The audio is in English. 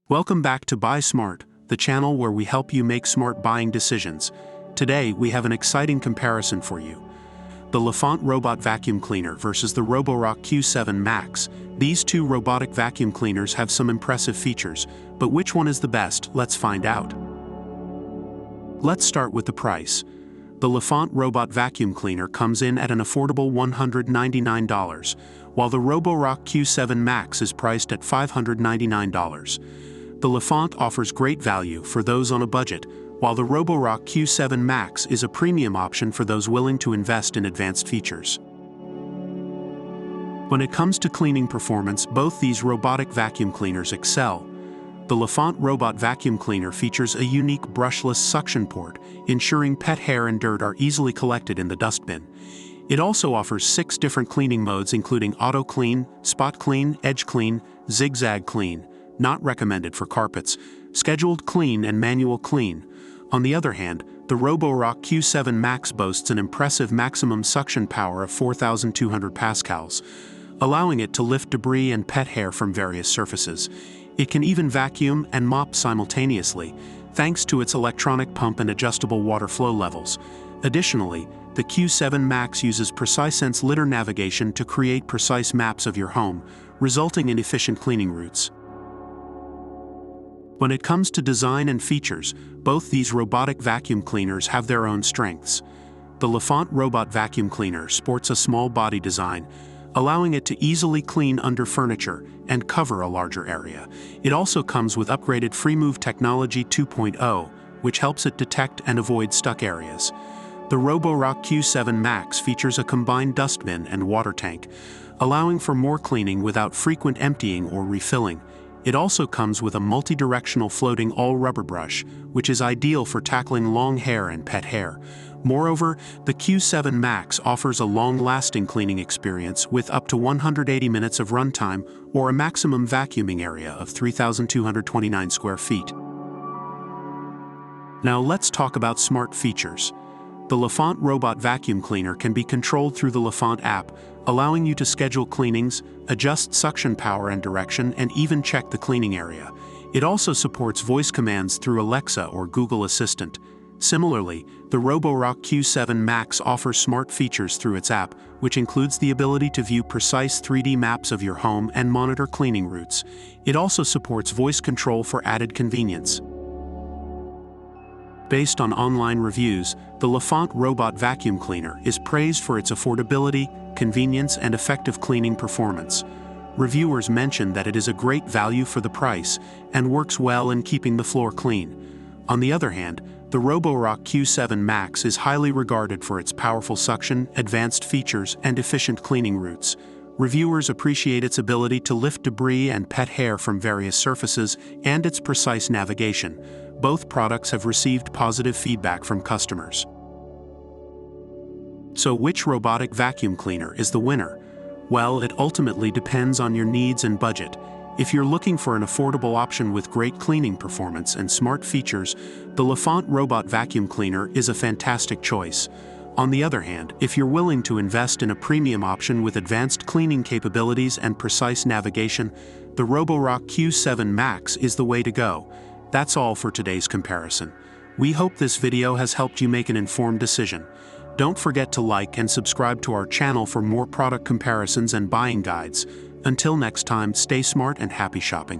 Welcome back to Buy Smart, the channel where we help you make smart buying decisions. Today, we have an exciting comparison for you. The Lefant Robot Vacuum Cleaner versus the Roborock Q7 Max. These two robotic vacuum cleaners have some impressive features, but which one is the best? Let's find out. Let's start with the price. The Lefant Robot Vacuum Cleaner comes in at an affordable $199, while the Roborock Q7 Max is priced at $599. The Lefant offers great value for those on a budget, while the Roborock Q7 Max is a premium option for those willing to invest in advanced features. When it comes to cleaning performance, both these robotic vacuum cleaners excel. The Lefant Robot Vacuum Cleaner features a unique brushless suction port, ensuring pet hair and dirt are easily collected in the dustbin. It also offers 6 different cleaning modes including Auto Clean, Spot Clean, Edge Clean, Zigzag Clean, not recommended for carpets, Scheduled Clean and Manual Clean. On the other hand, the Roborock Q7 Max boasts an impressive maximum suction power of 4,200 pascals, allowing it to lift debris and pet hair from various surfaces. It can even vacuum and mop simultaneously, thanks to its electronic pump and adjustable water flow levels. Additionally, the Q7 Max uses PreciSense Lidar navigation to create precise maps of your home, resulting in efficient cleaning routes. When it comes to design and features, both these robotic vacuum cleaners have their own strengths. The Lefant Robot Vacuum Cleaner sports a small body design, allowing it to easily clean under furniture and cover a larger area. It also comes with upgraded FreeMove Technology 2.0, which helps it detect and avoid stuck areas. The Roborock Q7 Max features a combined dustbin and water tank, allowing for more cleaning without frequent emptying or refilling. It also comes with a multi-directional floating all-rubber brush, which is ideal for tackling long hair and pet hair. Moreover, the Q7 Max offers a long-lasting cleaning experience with up to 180 minutes of runtime or a maximum vacuuming area of 3,229 square feet. Now let's talk about smart features. The Lefant Robot Vacuum Cleaner can be controlled through the Lefant app, allowing you to schedule cleanings, adjust suction power and direction, and even check the cleaning area. It also supports voice commands through Alexa or Google Assistant. Similarly, the Roborock Q7 Max offers smart features through its app, which includes the ability to view precise 3D maps of your home and monitor cleaning routes. It also supports voice control for added convenience. Based on online reviews, the Lefant Robot Vacuum Cleaner is praised for its affordability, convenience, and effective cleaning performance. Reviewers mention that it is a great value for the price and works well in keeping the floor clean. On the other hand, the Roborock Q7 Max is highly regarded for its powerful suction, advanced features, and efficient cleaning routes. Reviewers appreciate its ability to lift debris and pet hair from various surfaces and its precise navigation. Both products have received positive feedback from customers. So which robotic vacuum cleaner is the winner? Well, it ultimately depends on your needs and budget. If you're looking for an affordable option with great cleaning performance and smart features, the Lefant Robot Vacuum Cleaner is a fantastic choice. On the other hand, if you're willing to invest in a premium option with advanced cleaning capabilities and precise navigation, the Roborock Q7 Max is the way to go. That's all for today's comparison. We hope this video has helped you make an informed decision. Don't forget to like and subscribe to our channel for more product comparisons and buying guides. Until next time, stay smart and happy shopping.